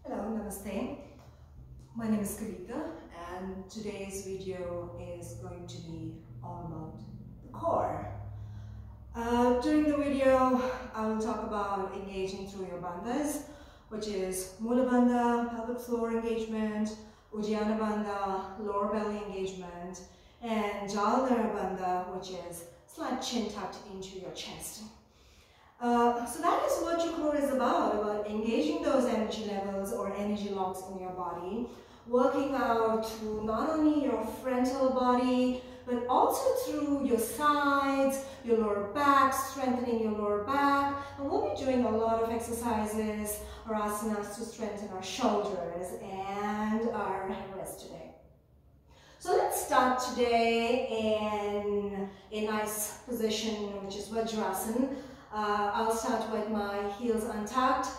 Hello, namaste. My name is Kavita and today's video is going to be all about the core. During the video, I will talk about engaging through your bandhas, which is Mula Bandha, pelvic floor engagement, Uddiyana Bandha, lower belly engagement, and Jalandhara Bandha, which is slight chin tucked into your chest. So that is what your core is about engaging those energy levels or energy locks in your body, working out through not only your frontal body, but also through your sides, your lower back, strengthening your lower back. And we'll be doing a lot of exercises or asanas to strengthen our shoulders and our wrists today. So let's start today in a nice position, which is Vajrasana. I'll start with my heels untucked,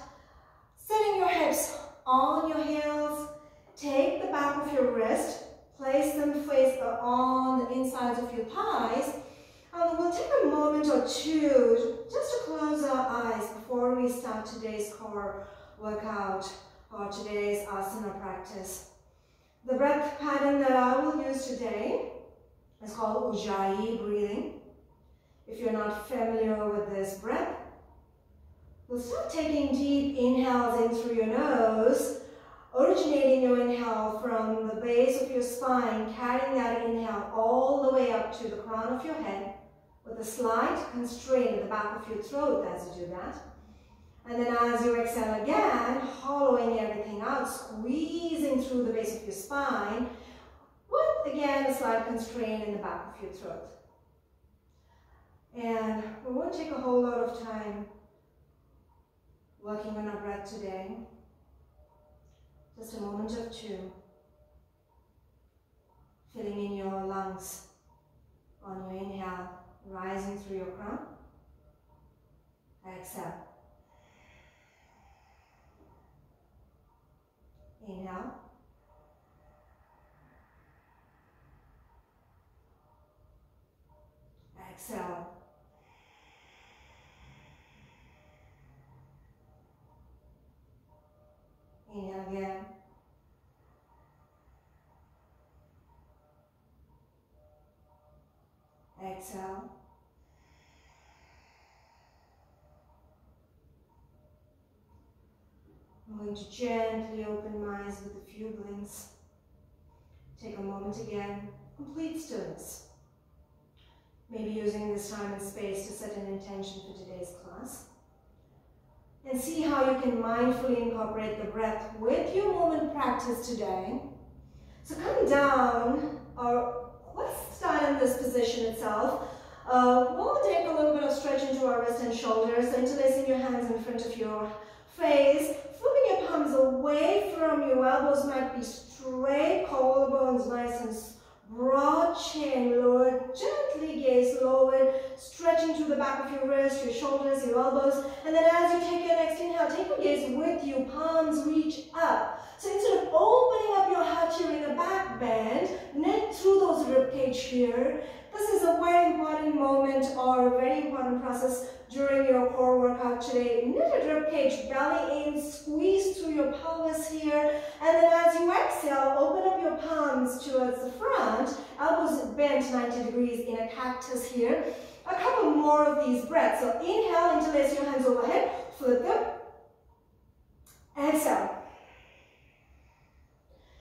setting your hips on your heels. Take the back of your wrist, place them face on the insides of your thighs, and we'll take a moment or two just to close our eyes before we start today's core workout or today's asana practice. The breath pattern that I will use today is called Ujjayi breathing. If you're not familiar with this breath, we'll start taking deep inhales in through your nose, originating your inhale from the base of your spine, carrying that inhale all the way up to the crown of your head with a slight constraint at the back of your throat as you do that. And then as you exhale again, hollowing everything out, squeezing through the base of your spine with, again, a slight constraint in the back of your throat. And we won't take a whole lot of time working on our breath today. Just a moment or two, filling in your lungs on your inhale, rising through your crown. Exhale. Inhale. Exhale. Inhale again. Exhale. I'm going to gently open my eyes with a few blinks. Take a moment again, complete stillness. Maybe using this time and space to set an intention for today's class. And see how you can mindfully incorporate the breath with your movement practice today. So come down, or let's start in this position itself. We'll take a little bit of stretch into our wrists and shoulders, so interlacing your hands in front of your face, flipping your palms away from you. Elbows might be straight, collarbones nice and broad, chin lowered, gently gaze lowered, stretching through the back of your wrist, your shoulders, your elbows. And then as you take your next inhale, take your gaze with you, palms reach up. So instead of opening up your heart here in a back bend, neck through those ribcage here. This is a very important moment or a very important process during your core workout today. Knitted ribcage, belly in, squeeze through your pelvis here. And then as you exhale, open up your palms towards the front, elbows bent 90 degrees in a cactus here. A couple more of these breaths. So inhale, interlace your hands overhead, flip them. Exhale.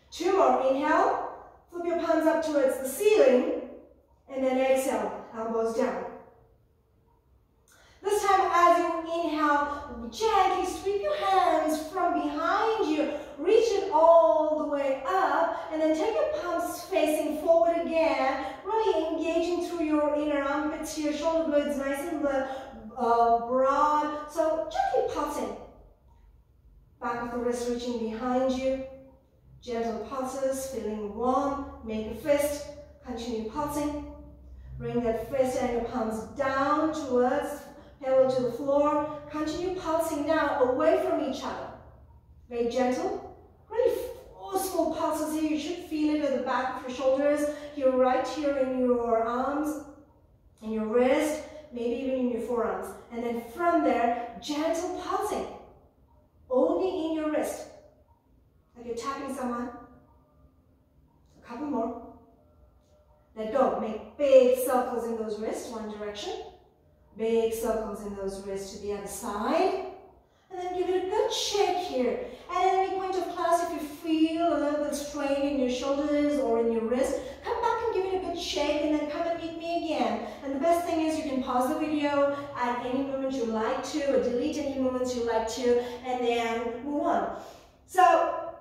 Two more. Inhale, flip your palms up towards the ceiling, and then exhale, elbows down. This time, as you inhale, gently sweep your hands from behind you, reach it all the way up, and then take your palms facing forward again, really engaging through your inner armpits here, shoulder blades nice and broad. So gently pulsing. Back of the wrist reaching behind you. Gentle pulses, feeling warm. Make a fist. Continue pulsing. Bring that fist and your palms down towards, parallel to the floor. Continue pulsing now away from each other. Very gentle. Really forceful pulses here. You should feel it at the back of your shoulders. Here, right here in your arms, in your wrist, maybe even in your forearms. And then from there, gentle pulsing. Only in your wrist. like you're tapping someone. A couple more. Let go. Make big circles in those wrists, one direction. Big circles in those wrists to the other side. And then give it a good shake here. And at any point of class, if you feel a little bit strain in your shoulders or in your wrist, come back and give it a good shake and then come and meet me again. And the best thing is you can pause the video at any moment you like to, or delete any moments you like to, and then move on. So,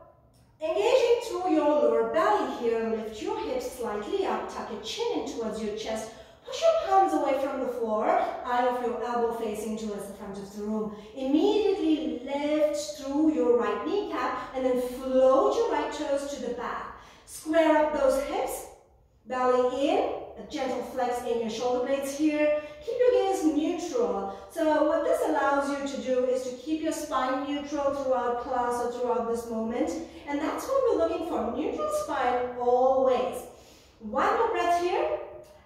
engaging through your lower belly here, lift your hips slightly up, tuck your chin in towards your chest. Push your palms away from the floor, eye of your elbow facing towards the front of the room. Immediately lift through your right kneecap and then float your right toes to the back. Square up those hips, belly in, a gentle flex in your shoulder blades here. Keep your gaze neutral. So what this allows you to do is to keep your spine neutral throughout class or throughout this moment. And that's what we're looking for, neutral spine always. One more breath here.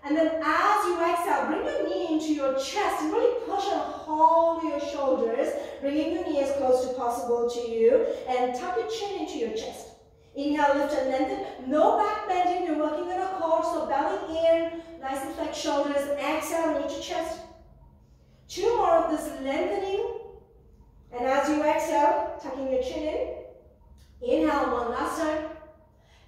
And then as you exhale, bring your knee into your chest and really push and hold your shoulders, bringing your knee as close as possible to you, and tuck your chin into your chest. Inhale, lift and lengthen. No back bending, you're working on a core, so belly in, nice and flex shoulders. Exhale, knee to chest. 2 more of this lengthening. And as you exhale, tucking your chin in. Inhale, one last time.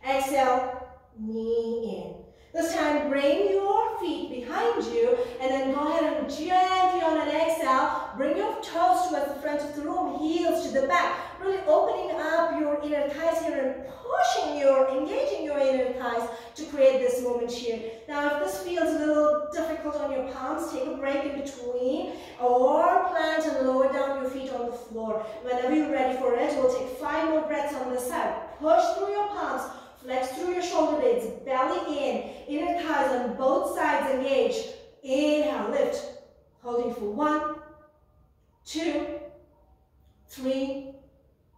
Exhale, knee in. This time, bring your feet behind you and then go ahead and gently on an exhale, bring your toes towards the front of the room, heels to the back, really opening up your inner thighs here and engaging your inner thighs to create this moment here. Now, if this feels a little difficult on your palms, take a break in between or plant and lower down your feet on the floor. Whenever you're ready for it, we'll take 5 more breaths on this side. Push through your palms. Flex through your shoulder blades, belly in, inner thighs on both sides engage. Inhale, lift. Holding for 1, 2, 3,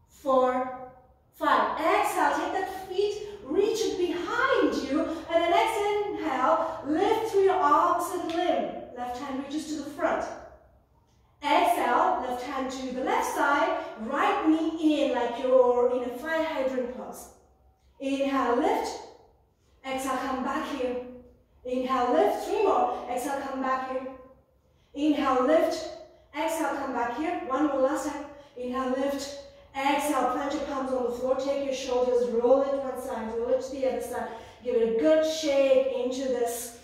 4, 5. Exhale, take that feet, reach it behind you, and then exhale, lift through your opposite limb. Left hand reaches to the front. Exhale, left hand to the left side, right knee in like you're in a fire hydrant pose. Inhale, lift. Exhale, come back here. Inhale, lift. 3 more. Exhale, come back here. Inhale, lift. Exhale, come back here. 1 more last time. Inhale, lift. Exhale, plant your palms on the floor. Take your shoulders, roll it one side, roll it to the other side. Give it a good shake into this.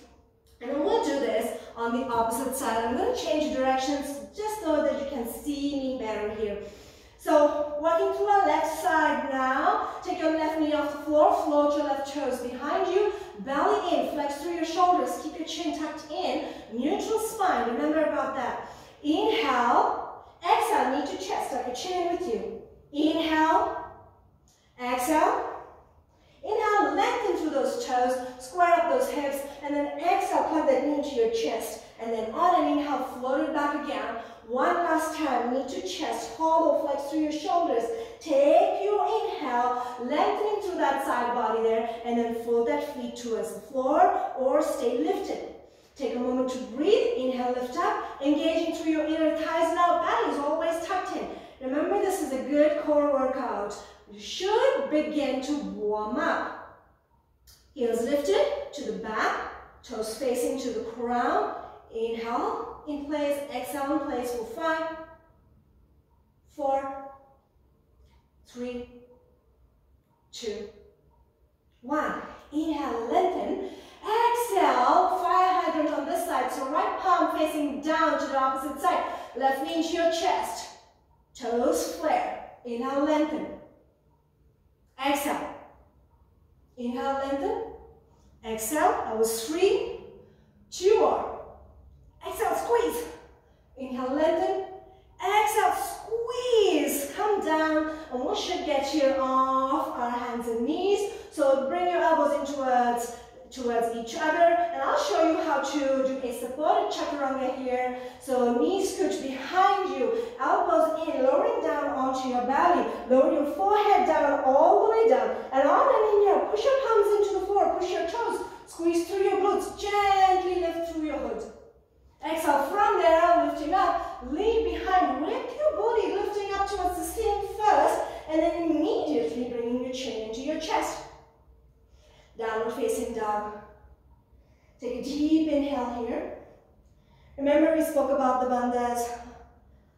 And then we'll do this on the opposite side. I'm going to change directions just so that you can see me better here. So, working through our left side now. Take your left knee off the floor, float your left toes behind you, belly in, flex through your shoulders, keep your chin tucked in, neutral spine, remember about that. Inhale, exhale, knee to chest, tuck your chin in with you. Inhale, exhale. Inhale, lengthen through those toes, square up those hips, and then exhale, plug that knee into your chest. And then on an inhale, float it back again. 1 last time, knee to chest, hollow, flex through your shoulders. Take your inhale, lengthening through that side body there, and then fold that feet towards the floor or stay lifted. Take a moment to breathe. Inhale, lift up, engaging through your inner thighs now. Belly is always tucked in. Remember, this is a good core workout. You should begin to warm up. Heels lifted to the back, toes facing to the crown. Inhale. In place, exhale in place for 5, 4, 3, 2, 1. Inhale, lengthen. Exhale, fire hydrant on this side. So right palm facing down to the opposite side. Left knee into your chest. Toes flare. Inhale, lengthen. Exhale. Inhale, lengthen. Exhale. That was 3, 2 more. Exhale, squeeze. Inhale, lengthen. Exhale, squeeze. Come down, and we should get here off our hands and knees. So bring your elbows in towards each other, and I'll show you how to do a supported chaturanga here. So knees scooch behind you, elbows in, lowering down onto your belly. Lower your forehead down all the way down, and on an inhale, push your palms into the floor, push your toes, squeeze through your glutes, gently lift through your hood. Exhale, from there, lifting up, lean behind with your body, lifting up towards the ceiling first, and then immediately bringing facing dog. Take a deep inhale here. Remember we spoke about the bandhas.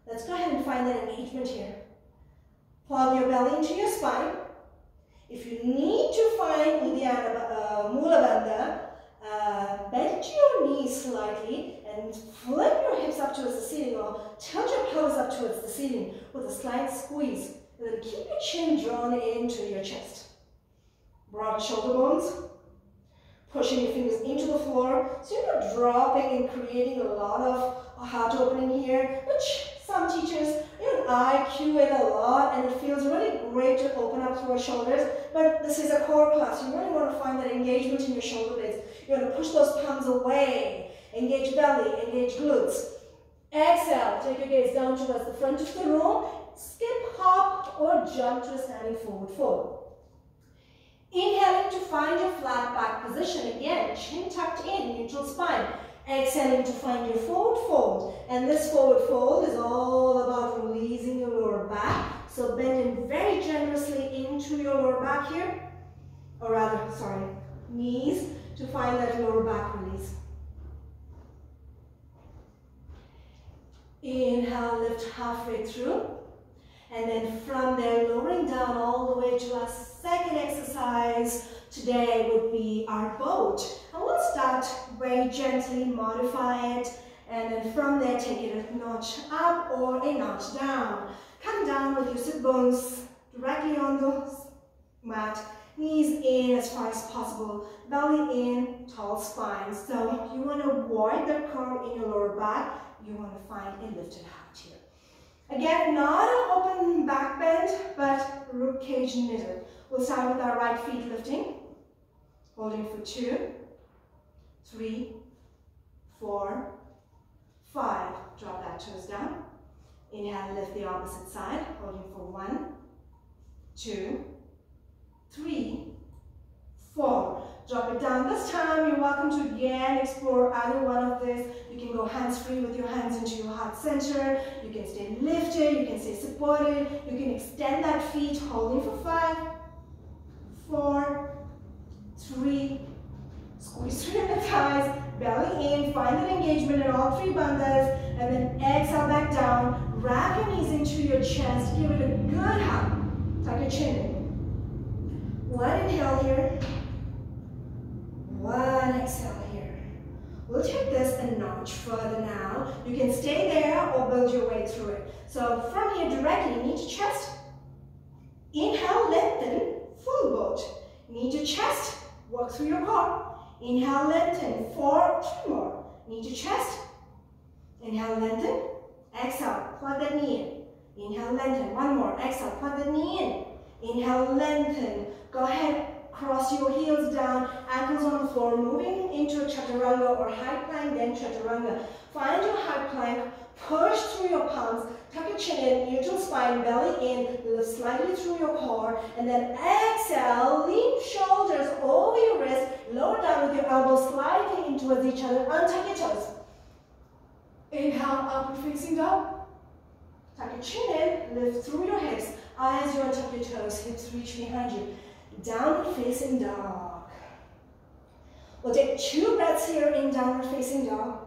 Let's go ahead and find that engagement here. Plug your belly into your spine. If you need to find Mula Bandha, bend your knees slightly and flip your hips up towards the ceiling or tilt your pelvis up towards the ceiling with a slight squeeze. And then keep your chin drawn into your chest. Broad shoulder bones. Pushing your fingers into the floor so you're not dropping and creating a lot of heart opening here, which some teachers, I cue it a lot and it feels really great to open up through your shoulders, but this is a core class. You really want to find that engagement in your shoulder blades. You want to push those palms away, engage belly, engage glutes. Exhale, take your gaze down towards the front of the room, skip, hop, or jump to a standing forward fold. Inhaling to find your flat back position. Again, chin tucked in, neutral spine. Exhaling to find your forward fold. And this forward fold is all about releasing your lower back. So bending very generously into your lower back here. Or rather, knees to find that lower back release. Inhale, lift halfway through. And then from there, lowering down all the way to our second exercise today would be our boat. And we'll start very gently, modify it, and then from there take it a notch up or a notch down. Come down with your sit bones directly on the mat, knees in as far as possible, belly in, tall spine. So you want to avoid the curve in your lower back. You want to find a lifted heart here. Again, not an open back bend, but rib cage knitted. We'll start with our right feet lifting, holding for 2, 3, 4, 5. Drop that toes down. Inhale, lift the opposite side, holding for 1, 2, 3, 4. Drop it down. This time, you're welcome to again explore either one of this. You can go hands-free with your hands into your heart center. You can stay lifted. You can stay supported. You can extend that feet, holding for 5, 4, 3. Squeeze through the thighs, belly in. Find that engagement in all 3 bandhas. And then exhale back down. Wrap your knees into your chest. Give it a good hug. Tuck your chin in. 1 inhale here. 1 exhale here. We'll take this a notch further now. You can stay there or build your way through it. So from here directly, knee to chest. Inhale, lengthen, full boat. Knee to chest, work through your core. Inhale, lengthen, 4, 2 more. Knee to chest. Inhale, lengthen. Exhale, plug that knee in. Inhale, lengthen, 1 more. Exhale, plug the knee in. Inhale, lengthen. Go ahead. Cross your heels down, ankles on the floor, moving into a chaturanga or high plank, then chaturanga. Find your high plank, push through your palms, tuck your chin in, neutral spine, belly in, lift slightly through your core, and then exhale, lean shoulders over your wrist, lower down with your elbows slightly in towards each other, untuck your toes. Inhale, upward facing dog. Tuck your chin in, lift through your hips, as you untuck your toes, hips reach behind you. Downward facing dog. We'll take 2 breaths here in downward facing dog.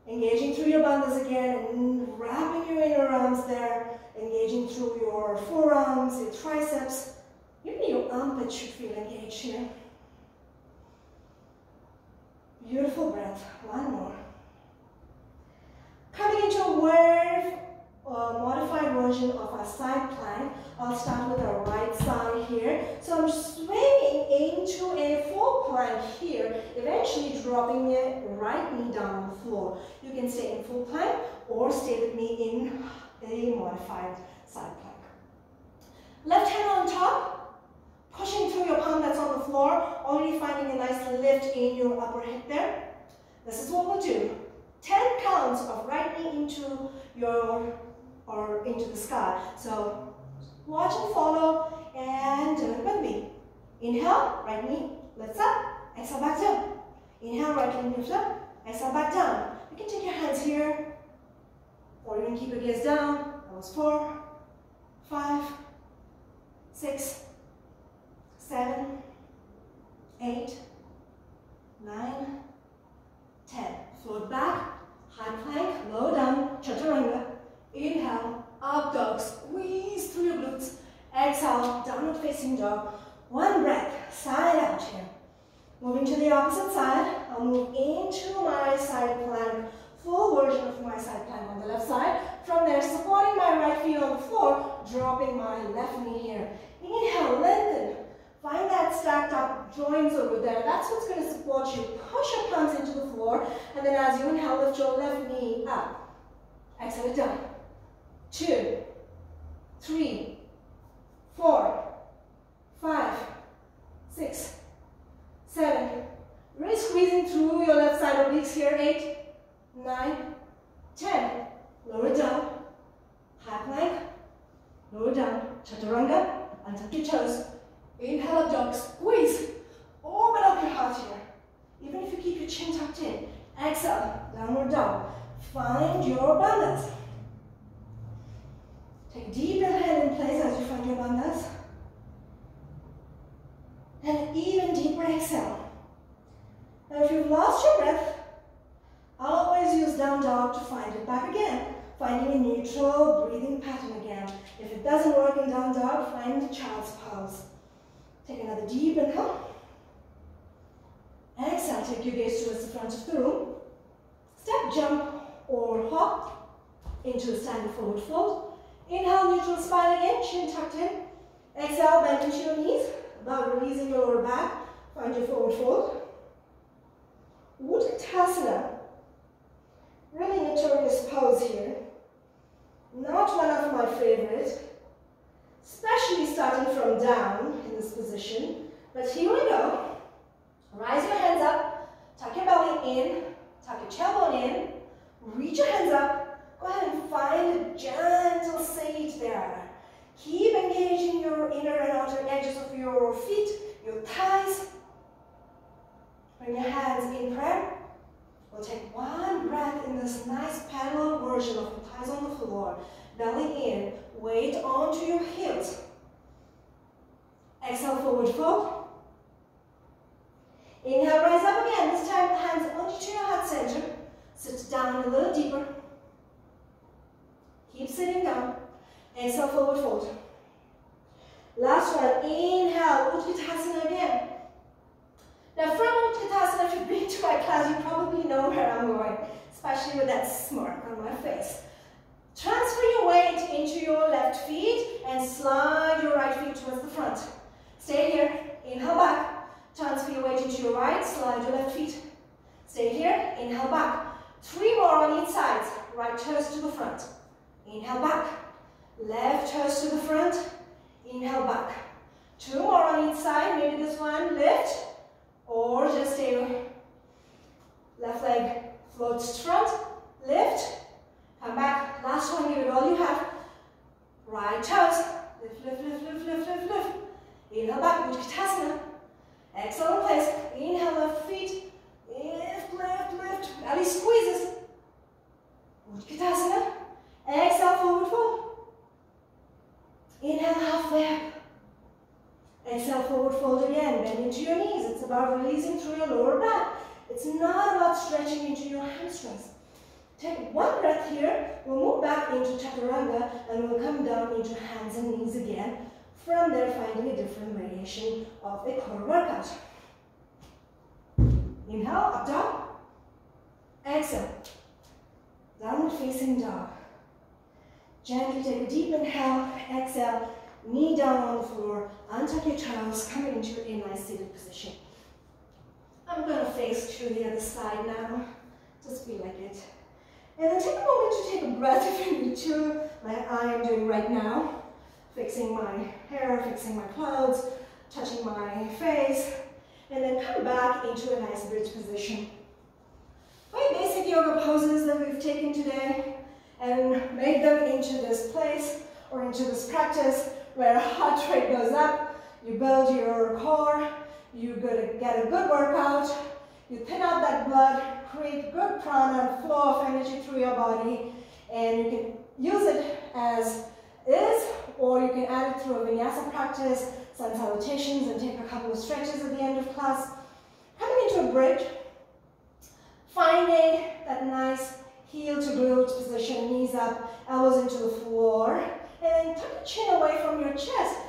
Engaging through your bandhas again and wrapping your inner arms there. Engaging through your forearms, your triceps. Even your armpit should feel engaged here. Beautiful breath. 1 more. Coming into a word modified version of our side plank. I'll start with our right side here. So I'm swinging into a full plank here, eventually dropping your right knee down on the floor. You can stay in full plank or stay with me in a modified side plank. Left hand on top, pushing through your palm that's on the floor, already finding a nice lift in your upper hip there. This is what we'll do. 10 counts of right knee into into the sky. So watch and follow and do it with me. Inhale, right knee lifts up, exhale back down. Inhale, right knee lifts up, exhale back down. You can take your hands here or you can keep your gaze down. That was 4, 5, 6, 7, 8, 9, 10. Float back, high plank, low down, chaturanga. Inhale, up dog, squeeze through your glutes. Exhale, downward facing dog. One breath, side out here. Moving to the opposite side, I'll move into my side plank, full version of my side plank on the left side. From there, supporting my right feet on the floor, dropping my left knee here. Inhale, lengthen. Find that stacked up joints over there. That's what's going to support you. Push your palms into the floor, and then as you inhale, lift your left knee up. Exhale it down. 2, 3, 4, 5, 6, 7. Really squeezing through your left side obliques here. 8, 9, 10. Lower down. High plank. Lower down. Chaturanga. Untuck your toes. Inhale up dog. Squeeze. Open up your heart here. Even if you keep your chin tucked in. Exhale. Downward dog. Find your bandhas. Take a deep inhale in place as you find your bandhas. And even deeper exhale. Now if you've lost your breath, always use down dog to find it back again. Finding a neutral breathing pattern again. If it doesn't work in down dog, find child's pose. Take another deep inhale. Exhale, take your gaze towards the front of the room. Step, jump, or hop into a standing forward fold. Inhale, neutral spine again, chin tucked in. Exhale, bend into your knees. About releasing your lower back, find your forward fold. Utkatasana. Really notorious pose here. Not one of my favorites, especially starting from down in this position. But here we go. Rise your hands up, tuck your belly in, tuck your tailbone in, reach your hands up. Go ahead and find a gentle seat there. Keep engaging your inner and outer edges of your feet, your thighs. Bring your hands in prayer. We'll take one breath in this nice parallel version of the thighs on the floor. Belly in, weight onto your heels. Exhale, forward fold. Inhale, rise up again. This time, hands onto your heart center. Sit down a little deeper. Keep sitting down. Exhale, forward fold. Last one. Inhale, Utkatasana again. Now from Utkatasana, if you've been to my class, you probably know where I'm going, especially with that smirk on my face. Transfer your weight into your left feet and slide your right feet towards the front. Stay here. Inhale back. Transfer your weight into your right. Slide your left feet. Stay here. Inhale back. 3 more on each side. Right toes to the front. Inhale back. Left toes to the front. Inhale back. 2 more on each side. Maybe this one lift. Or just stay. Left leg floats to front. Lift. Come back. Last one. Give it all you have. Right toes. Lift, lift, lift, lift, lift, lift, lift. Inhale back. Utkatasana. Exhale in place. Inhale left feet. Lift, lift, lift. Belly squeezes. Utkatasana. Exhale, forward fold. Inhale, halfway up. Exhale, forward fold again. Bend into your knees. It's about releasing through your lower back. It's not about stretching into your hamstrings. Take one breath here. We'll move back into chaturanga and we'll come down into hands and knees again. From there, finding a different variation of a core workout. Inhale, up dog. Exhale. Downward facing dog. Gently take a deep inhale, exhale, knee down on the floor, untuck your toes, coming into a nice seated position. I'm going to face to the other side now. Just be like it. And then take a moment to take a breath if you need to, like I am doing right now. Fixing my hair, fixing my clothes, touching my face, and then come back into a nice bridge position. Very basic yoga poses that we've taken today and make them into this place or into this practice where heart rate goes up, you build your core, you get a good workout, you thin out that blood, create good prana, flow of energy through your body, and you can use it as is, or you can add started through a vinyasa practice, sun salutations, and take a couple of stretches at the end of class. Coming into a bridge, finding that nice heel to glute position, knees up, elbows into the floor, and then tuck your chin away from your chest.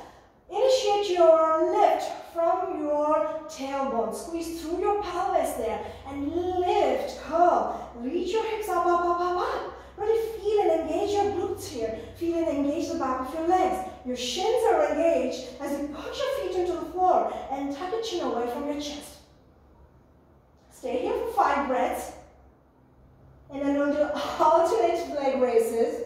Initiate your lift from your tailbone. Squeeze through your pelvis there and lift, curl. Reach your hips up, up, up, up, up. Really feel and engage your glutes here. Feel and engage the back of your legs. Your shins are engaged as you push your feet into the floor and tuck your chin away from your chest. Stay here for 5 breaths. And then we'll do alternate leg raises.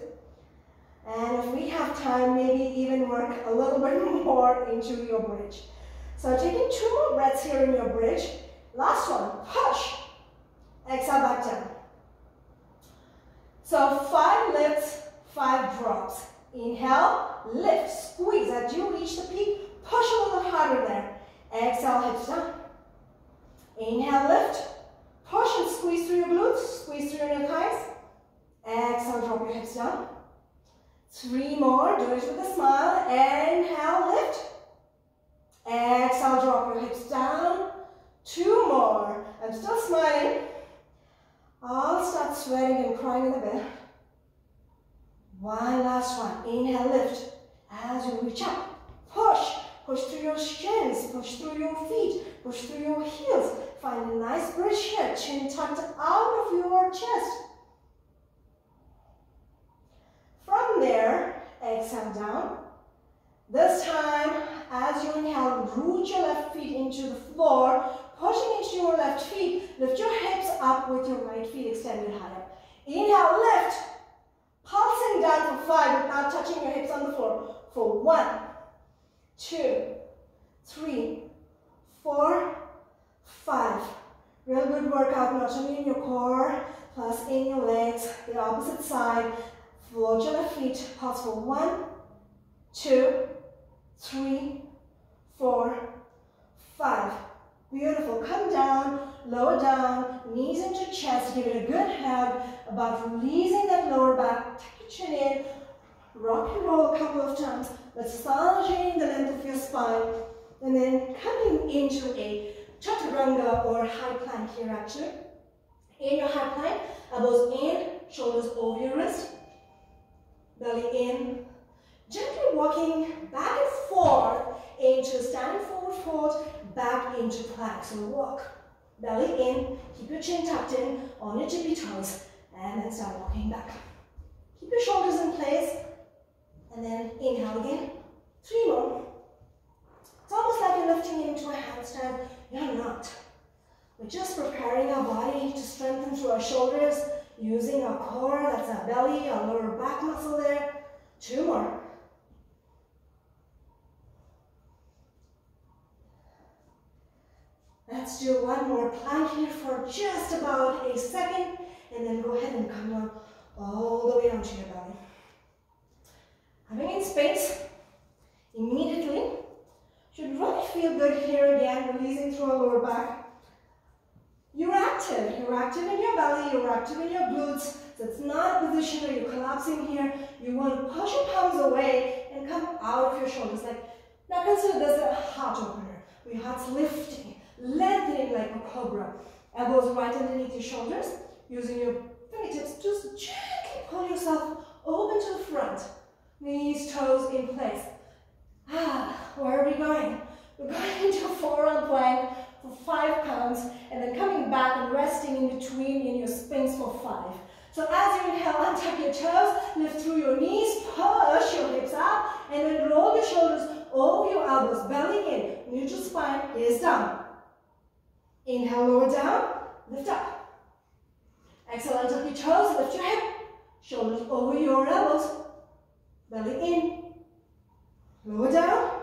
And if we have time, maybe even work a little bit more into your bridge. So taking 2 more breaths here in your bridge. Last one, push. Exhale back down. So 5 lifts, 5 drops. Inhale, lift, squeeze. As you reach the peak, push a little harder there. Exhale, hips down. Inhale, lift. Push and squeeze through your glutes, squeeze through your thighs. Exhale, drop your hips down. 3 more, do it with a smile. Inhale, lift. Exhale, drop your hips down. 2 more. I'm still smiling. I'll start sweating and crying in the bed. 1 last one. Inhale, lift. As you reach up, push. Push through your shins, push through your feet, push through your heels. Find a nice bridge here, chin tucked out of your chest. From there, exhale down. This time, as you inhale, root your left feet into the floor, pushing into your left feet. Lift your hips up with your right feet extended higher. Inhale, lift. Pulsing down for 5 without touching your hips on the floor. For 1, 2, 3, 4, 5. Real good workout, not only in your core, plus in your legs. The opposite side. Float your left feet. Pulse for 1, 2, 3, 4, 5. Beautiful. Come down, lower down, knees into chest. Give it a good hug. About releasing that lower back. Tuck your chin in. Rock and roll a couple of times. Massaging the length of your spine. And then coming into a chaturanga or high plank here actually. In your high plank, elbows in, shoulders over your wrist. Belly in. Gently walking back and forth into standing forward fold, back into plank. So walk, belly in, keep your chin tucked in on your tippy toes, and then start walking back. Keep your shoulders in place, and then inhale again. 3 more. It's almost like you're lifting into a handstand. You're not. We're just preparing our body to strengthen through our shoulders, using our core, that's our belly, our lower back muscle there. 2 more. Let's do 1 more plank here for just about a second, and then go ahead and come down all the way down to your belly. Coming in space, immediately, should really feel good here again, releasing through our lower back. You're active in your belly, you're active in your glutes, so it's not a position where you're collapsing here. You want to push your palms away and come out of your shoulders. Now consider this a heart opener. Your heart's lifting, lengthening like a cobra. Elbows right underneath your shoulders, using your fingertips, just gently pull yourself open to the front. Knees, toes in place. Where are we going? We're going into a forearm plank for 5 counts, and then coming back and resting in between in your spins for 5. So as you inhale, untuck your toes, lift through your knees, push your hips up, and then roll your shoulders over your elbows, belly in, neutral spine is down. Inhale, lower down, lift up. Exhale, untuck your toes, lift your hip, shoulders over your elbows, belly in, lower down,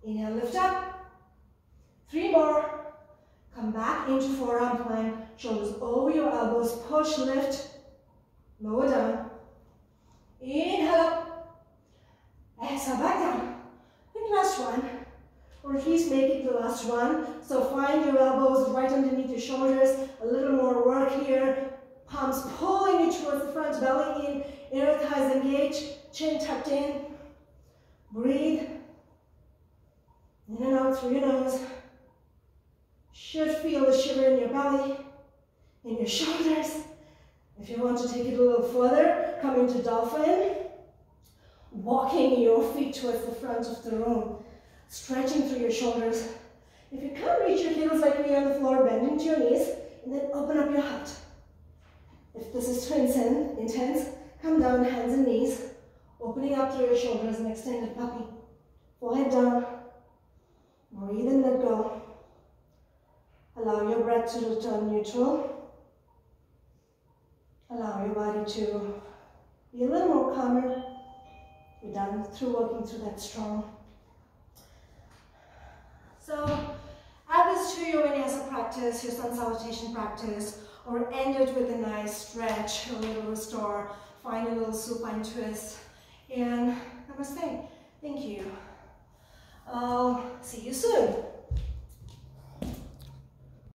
inhale, lift up. 3 more. Come back into forearm plank, shoulders over your elbows, push, lift, lower down. Inhale up, exhale back down. I think last one, or at least make it the last one. So find your elbows right underneath your shoulders, a little more work here. Palms pulling you towards the front, belly in, inner thighs engaged, chin tucked in. Breathe in and out through your nose. Should feel the shiver in your belly, in your shoulders. If you want to take it a little further, come into dolphin. Walking your feet towards the front of the room, stretching through your shoulders. If you can't reach your heels like me on the floor, bend into your knees, and then open up your heart. If this is too intense, come down, hands and knees, opening up through your shoulders, and extended puppy. Forehead down. Breathe and let go. Allow your breath to return neutral. Allow your body to be a little more calmer. We're done through working through that strong. So add this to your vinyasa practice, your sun salutation practice, or end it with a nice stretch, a little restore, find a little supine twist, and namaste. Thank you. I'll see you soon.